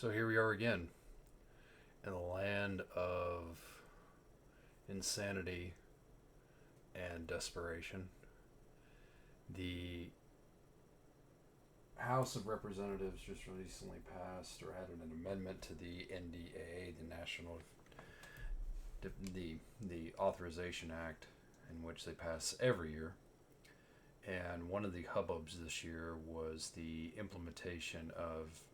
So here we are again in the land of insanity and desperation. The House of Representatives just recently passed or added an amendment to the NDAA, the the Authorization Act, in which they pass every year. And one of the hubbubs this year was the implementation of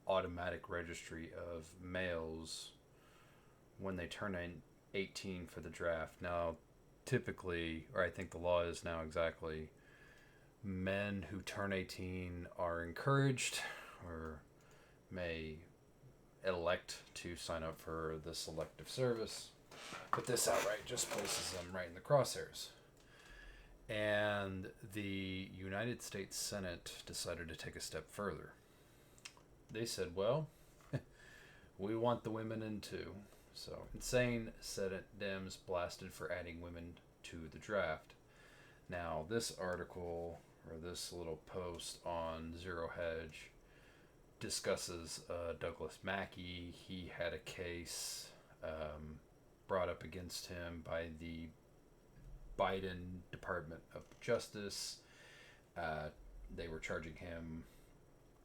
automatic registry of males when they turn 18 for the draft. Now, typically, or I think the law is now exactly, men who turn 18 are encouraged or may elect to sign up for the selective service. But this outright just places them right in the crosshairs. And the United States Senate decided to take a step further. They said, well, we want the women in too. So, insane Senate Dems blasted for adding women to the draft. Now, this article, or this little post on Zero Hedge, discusses Douglas Mackey. He had a case brought up against him by the Biden Department of Justice. They were charging him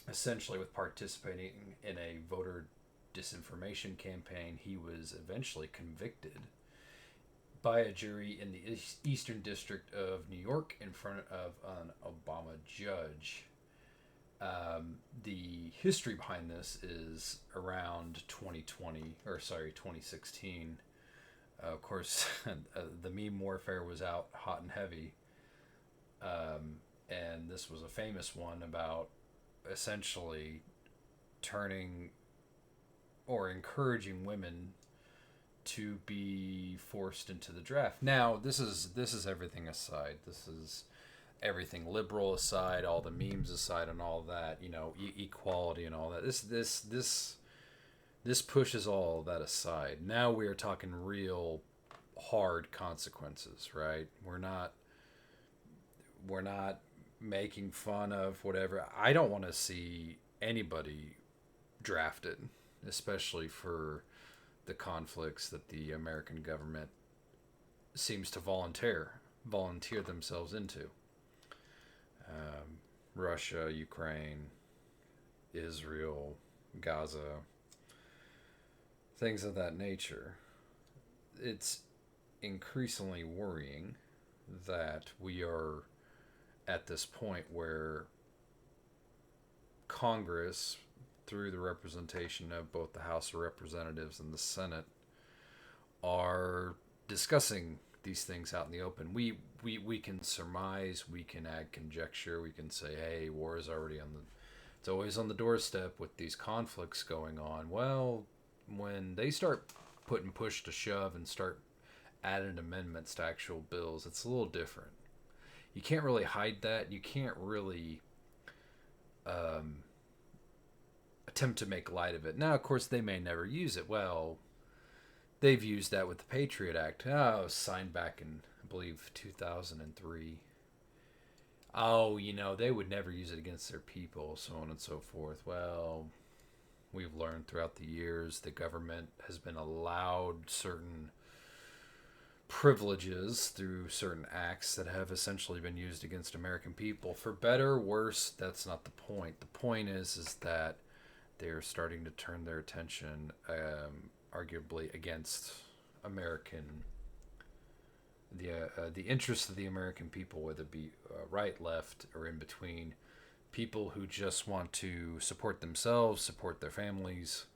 essentially with participating in a voter disinformation campaign. He was eventually convicted by a jury in the Eastern District of New York in front of an Obama judge. The history behind this is around 2016. Of course, the meme warfare was out hot and heavy. And this was a famous one about essentially turning or encouraging women to be forced into the draft. Now, this is everything aside. This is everything liberal aside, all the memes aside, and all that. Equality and all that. This pushes all that aside. Now we are talking real hard consequences, right? We're not making fun of whatever. I don't want to see anybody drafted, especially for the conflicts that the American government seems to volunteer themselves into. Russia, Ukraine, Israel, Gaza, things of that nature. It's increasingly worrying that we are at this point where Congress, through the representation of both the House of Representatives and the Senate, are discussing these things out in the open. We can surmise, we can add conjecture, we can say, hey, war is already it's always on the doorstep with these conflicts going on. Well, when they start putting push to shove and start adding amendments to actual bills, it's a little different. You can't really hide that. You can't really attempt to make light of it. Now, of course, they may never use it. Well, they've used that with the Patriot Act. Oh, it was signed back in, I believe, 2003. Oh, they would never use it against their people, so on and so forth. Well, we've learned throughout the years the government has been allowed certain privileges through certain acts that have essentially been used against American people. For better or worse, that's not the point. The point is that they're starting to turn their attention, arguably, against the interests of the American people, whether it be right, left, or in between. People who just want to support themselves, support their families.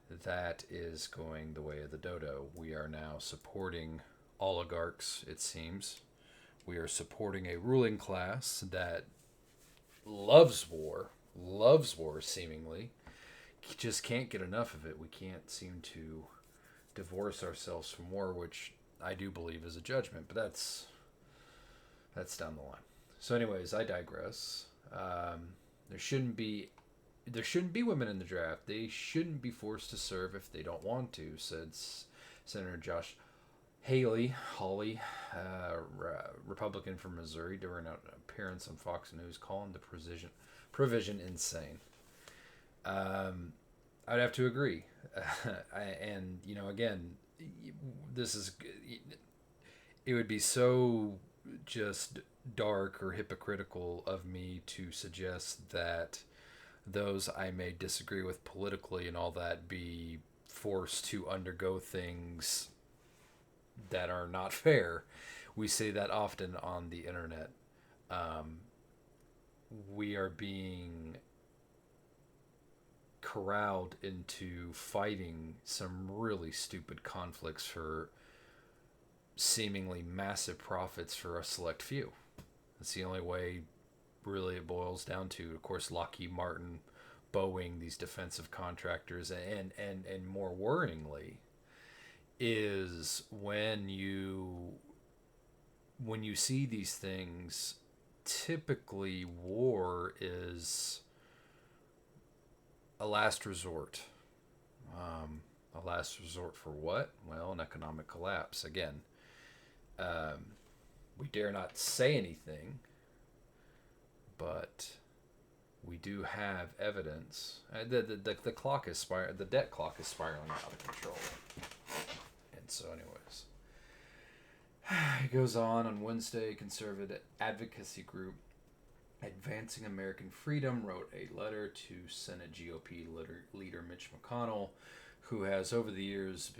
That is going the way of the dodo. We are now supporting oligarchs, it seems. We are supporting a ruling class that loves war seemingly. Just can't get enough of it. We can't seem to divorce ourselves from war, which I do believe is a judgment, but that's down the line. So anyways, I digress. There shouldn't be women in the draft. They shouldn't be forced to serve if they don't want to, said Senator Josh Hawley, Republican from Missouri, during an appearance on Fox News, calling the provision insane. I'd have to agree. And, again, this is, it would be so just dark or hypocritical of me to suggest that those I may disagree with politically and all that be forced to undergo things that are not fair. We say that often on the internet. Um, we are being corralled into fighting some really stupid conflicts for seemingly massive profits for a select few. That's the only way, really, it boils down to. Of course, Lockheed Martin, Boeing, these defensive contractors, and more worryingly, is when you see these things, typically war is a last resort. A last resort for what? Well, an economic collapse. Again, um, we dare not say anything, but we do have evidence. The clock is the debt clock is spiraling out of control. And so, anyways, it goes on Wednesday. Conservative advocacy group Advancing American Freedom wrote a letter to Senate GOP leader Mitch McConnell, who has over the years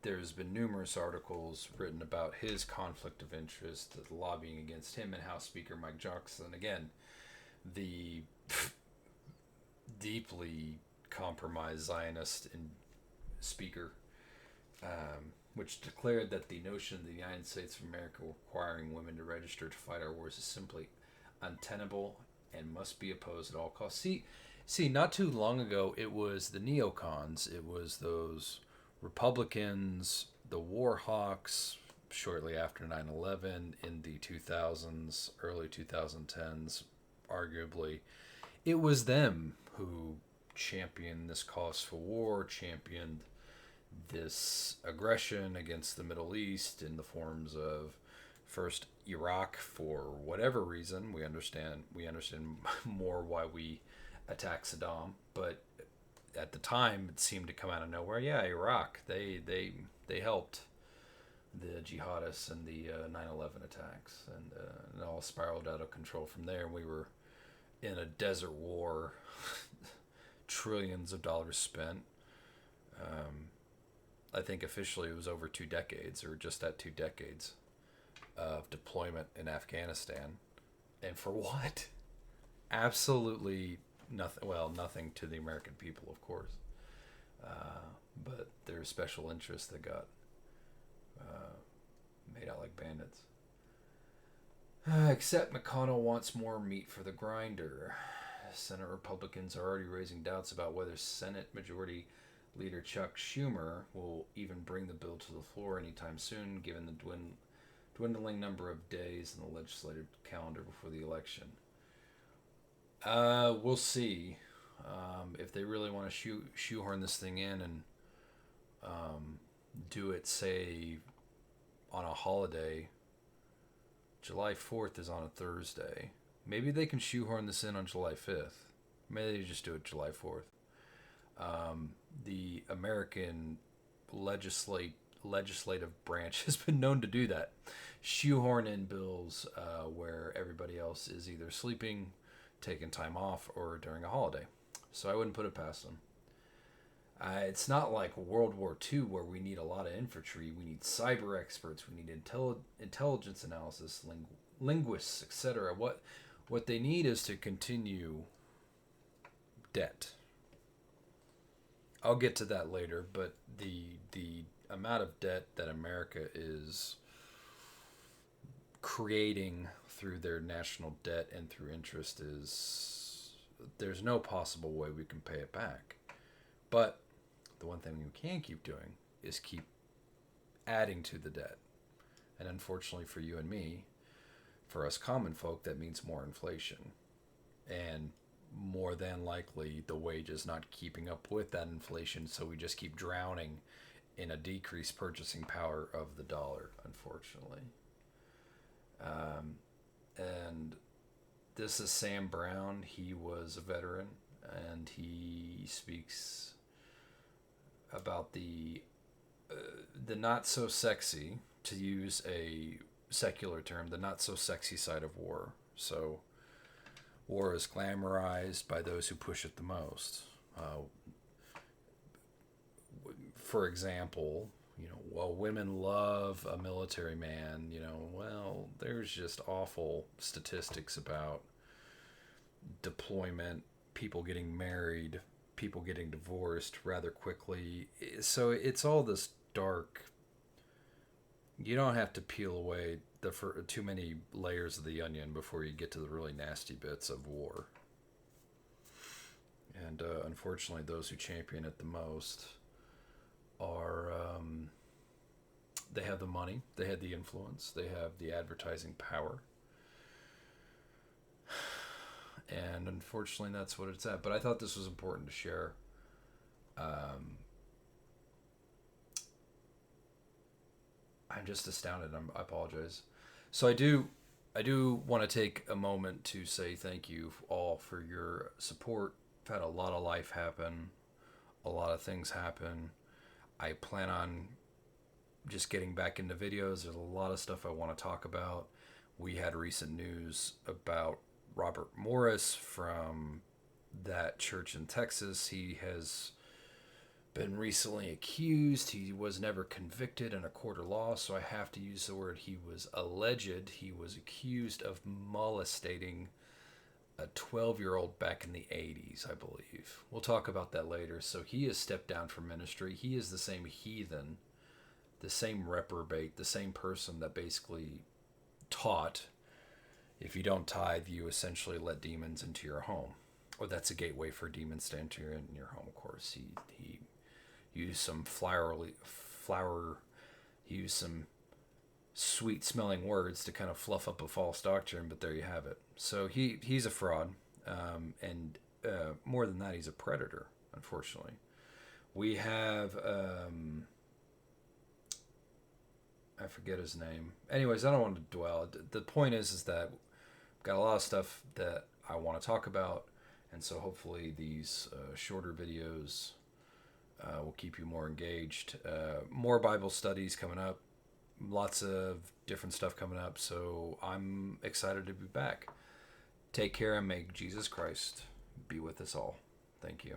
there's been numerous articles written about his conflict of interest, the lobbying against him, and House Speaker Mike Johnson. Again, the deeply compromised Zionist and speaker, which declared that the notion of the United States of America requiring women to register to fight our wars is simply untenable and must be opposed at all costs. See, not too long ago, it was the neocons, it was those Republicans, the war hawks, shortly after 9/11 in the 2000s, early 2010s, arguably. It was them who championed this cause for war, championed this aggression against the Middle East in the forms of first Iraq. For whatever reason, we understand more why we attacked Saddam, but at the time it seemed to come out of nowhere. Yeah, Iraq, they helped the jihadists and the 9/11 attacks, and it all spiraled out of control from there. We were in a desert war, trillions of dollars spent. Um, I think officially it was over 2 decades, or just at 2 decades of deployment in Afghanistan. And for what? Absolutely nothing. Well, nothing to the American people, of course. But there's special interests that got uh, made out like bandits. Except McConnell wants more meat for the grinder. Senate Republicans are already raising doubts about whether Senate Majority Leader Chuck Schumer will even bring the bill to the floor anytime soon, given the dwindling number of days in the legislative calendar before the election. We'll see if they really want to shoehorn this thing in and do it, say, on a holiday. July 4th is on a Thursday. Maybe they can shoehorn this in on July 5th. Maybe they just do it July 4th. The American legislative branch has been known to do that. Shoehorn in bills where everybody else is either sleeping, taking time off, or during a holiday. So I wouldn't put it past them. It's not like World War II where we need a lot of infantry. We need cyber experts. We need intelligence analysis, linguists, etc. What they need is to continue debt. I'll get to that later, but the amount of debt that America is creating through their national debt and through interest is, there's no possible way we can pay it back. But the one thing we can keep doing is keep adding to the debt. And unfortunately for you and me, for us common folk, that means more inflation. And more than likely, the wage is not keeping up with that inflation, so we just keep drowning in a decreased purchasing power of the dollar, unfortunately. And this is Sam Brown. He was a veteran, and he speaks about the not so sexy, to use a secular term, the not so sexy side of war. So war is glamorized by those who push it the most. For example, well, women love a military man. Well, there's just awful statistics about deployment, people getting married, people getting divorced rather quickly. So it's all this dark. You don't have to peel away too many layers of the onion before you get to the really nasty bits of war. And unfortunately, those who champion it the most are they have the money, they have the influence, they have the advertising power, and unfortunately, that's what it's at. But I thought this was important to share. I'm just astounded. I apologize. So I do want to take a moment to say thank you all for your support. I've had a lot of life happen, a lot of things happen. I plan on just getting back into videos. There's a lot of stuff I want to talk about. We had recent news about Robert Morris from that church in Texas. He has been recently accused. He was never convicted in a court of law, so I have to use the word he was alleged. He was accused of molestating a 12-year-old back in the 80s, I believe. We'll talk about that later. So he has stepped down from ministry. He is the same heathen, the same reprobate, the same person that basically taught, if you don't tithe, you essentially let demons into your home. Or that's a gateway for demons to enter in your home, of course. He used some he used some sweet smelling words to kind of fluff up a false doctrine, but there you have it. So he's a fraud, and more than that, he's a predator, unfortunately. We have I forget his name. Anyways, I don't want to dwell. The point is that I've got a lot of stuff that I want to talk about, and so hopefully these shorter videos will keep you more engaged. More Bible studies coming up. Lots of different stuff coming up, so I'm excited to be back. Take care and may Jesus Christ be with us all. Thank you.